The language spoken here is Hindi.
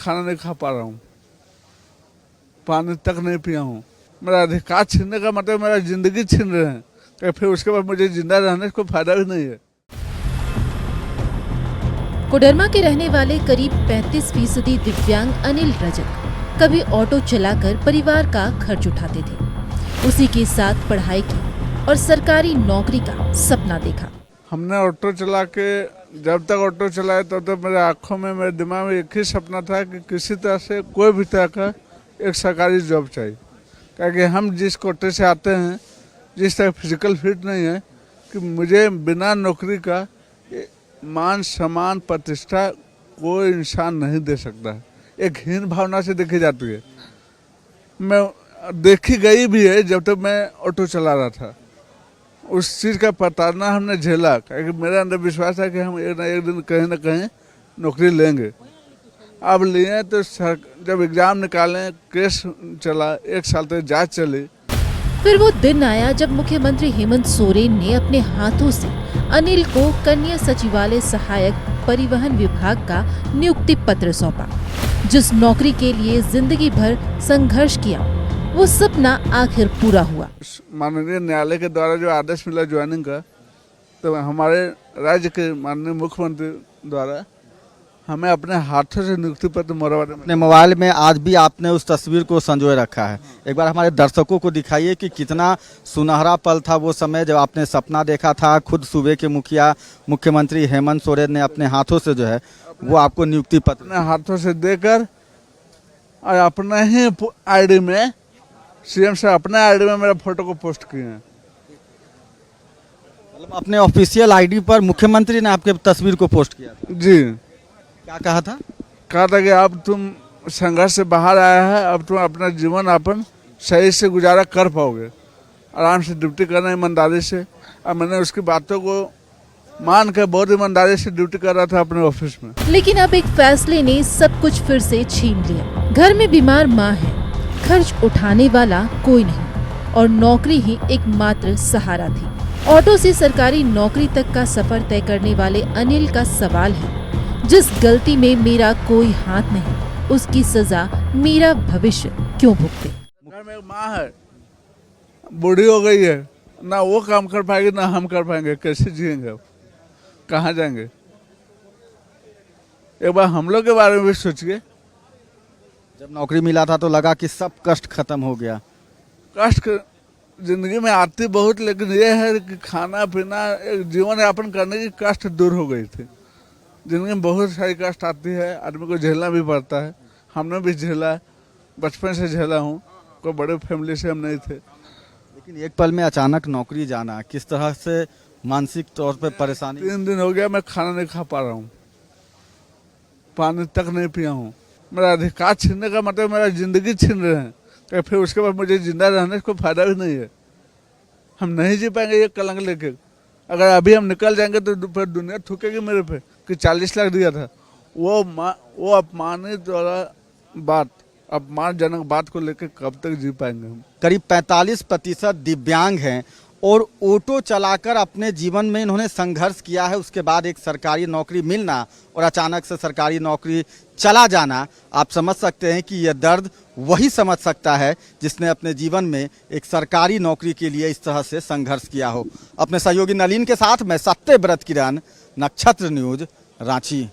खाना नहीं खा पा रहा हूँ, पानी तक नहीं पिया हूँ। मेरा अधिकार छीनने का मतलब मेरा जिंदगी छीन रहे हैं, तो फिर उसके बाद मुझे जिंदा रहने का कोई फायदा भी नहीं है। कोडरमा के रहने वाले करीब 35% दिव्यांग अनिल रजक कभी ऑटो चलाकर परिवार का खर्च उठाते थे। उसी के साथ पढ़ाई की और सरकारी नौकरी का सपना देखा। हमने ऑटो चला के जब तक ऑटो चलाया तब तक मेरे आंखों में, मेरे दिमाग में एक ही सपना था कि किसी तरह से कोई भी तरह का एक सरकारी जॉब चाहिए। क्योंकि हम जिस कोटे से आते हैं, जिस तरह फिजिकल फिट नहीं है कि मुझे बिना नौकरी का मान सम्मान प्रतिष्ठा कोई इंसान नहीं दे सकता है। एक हीन भावना से देखी जाती है। मैं देखी गई भी है जब तक मैं ऑटो चला रहा था। उस चीज़ का प्रताड़ना हमने झेला, क्योंकि मेरे अंदर विश्वास है कि हम एक दिन कहीं ना कहीं नौकरी लेंगे। अब लिए तो जब एग्ज़ाम निकालें, केस चला, 1 साल तक जांच चली। फिर वो दिन आया जब मुख्यमंत्री हेमंत सोरेन ने अपने हाथों से अनिल को कन्या सचिवालय सहायक परिवहन विभाग का नियुक्ति पत्र सौंपा। जिस नौकरी के लिए जिंदगी भर संघर्ष किया, वो सपना आखिर पूरा हुआ। माननीय न्यायालय के द्वारा जो आदेश मिला ज्वाइनिंग का, तो हमारे राज्य के माननीय मुख्यमंत्री द्वारा हमें अपने हाथों से नियुक्ति पत्र मोरवा। अपने मोबाइल में आज भी आपने उस तस्वीर को संजोए रखा है। एक बार हमारे दर्शकों को दिखाइए कि कितना सुनहरा पल था वो समय जब आपने सपना देखा था। खुद सूबे के मुख्यमंत्री हेमंत सोरेन ने अपने हाथों से जो है वो आपको नियुक्ति पत्र अपने हाथों से देकर और अपने ही आईडी में, सीएम से अपने आईडी में मेरा फोटो को पोस्ट किए हैं। मतलब अपने ऑफिशियल आईडी पर मुख्यमंत्री ने आपके तस्वीर को पोस्ट किया था। जी। क्या कहा था? कहा था कि अब तुम संघर्ष से बाहर आया है, अब तुम अपना जीवन यापन सही से गुजारा कर पाओगे, आराम से ड्यूटी करना ईमानदारी से। अब मैंने उसकी बातों को मान के बहुत ईमानदारी से ड्यूटी कर रहा था अपने ऑफिस में। लेकिन अब एक फैसले ने सब कुछ फिर से छीन लिया। घर में बीमार माँ है, खर्च उठाने वाला कोई नहीं और नौकरी ही एकमात्र सहारा थी। ऑटो से सरकारी नौकरी तक का सफर तय करने वाले अनिल का सवाल है, जिस गलती में मेरा कोई हाथ नहीं, उसकी सजा मेरा भविष्य क्यों भुगते। घर में एक माँ है, बूढ़ी हो गई है, ना वो काम कर पाएगी ना हम कर पाएंगे। कैसे जिएंगे, अब कहाँ जाएंगे? एक बार हम लोग के बारे में भी सोचिए। जब नौकरी मिला था तो लगा कि सब कष्ट खत्म हो गया। कष्ट जिंदगी में आती बहुत, लेकिन ये है कि खाना पीना, जीवन यापन करने की कष्ट दूर हो गई थी। जिंदगी में बहुत सारी कष्ट आती है, आदमी को झेलना भी पड़ता है। हमने भी झेला, बचपन से झेला हूँ। कोई बड़े फैमिली से हम नहीं थे। लेकिन एक पल में अचानक नौकरी जाना, किस तरह से मानसिक तौर पे परेशानी? 3 दिन हो गया मैं खाना नहीं खा पा रहा हूँ, पानी तक नहीं पिया हूँ। मेरा अधिकार छीनने का मतलब मेरा जिंदगी छीन रहे हैं, तो फिर उसके बाद मुझे जिंदा रहने का कोई फायदा भी नहीं है। हम नहीं जी पाएंगे ये कलंक लेके। अगर अभी हम निकल जाएंगे तो फिर दुनिया थूकेगी मेरे पे कि 40 लाख दिया था। वो अपमानित वाला बात, अपमानजनक बात को लेकर कब तक जी पाएंगे हम? करीब 45% दिव्यांग हैं और ऑटो चलाकर अपने जीवन में इन्होंने संघर्ष किया है। उसके बाद एक सरकारी नौकरी मिलना और अचानक से सरकारी नौकरी चला जाना, आप समझ सकते हैं कि यह दर्द वही समझ सकता है जिसने अपने जीवन में एक सरकारी नौकरी के लिए इस तरह से संघर्ष किया हो। अपने सहयोगी नलिन के साथ मैं सत्यव्रत किरण, नक्षत्र न्यूज, रांची।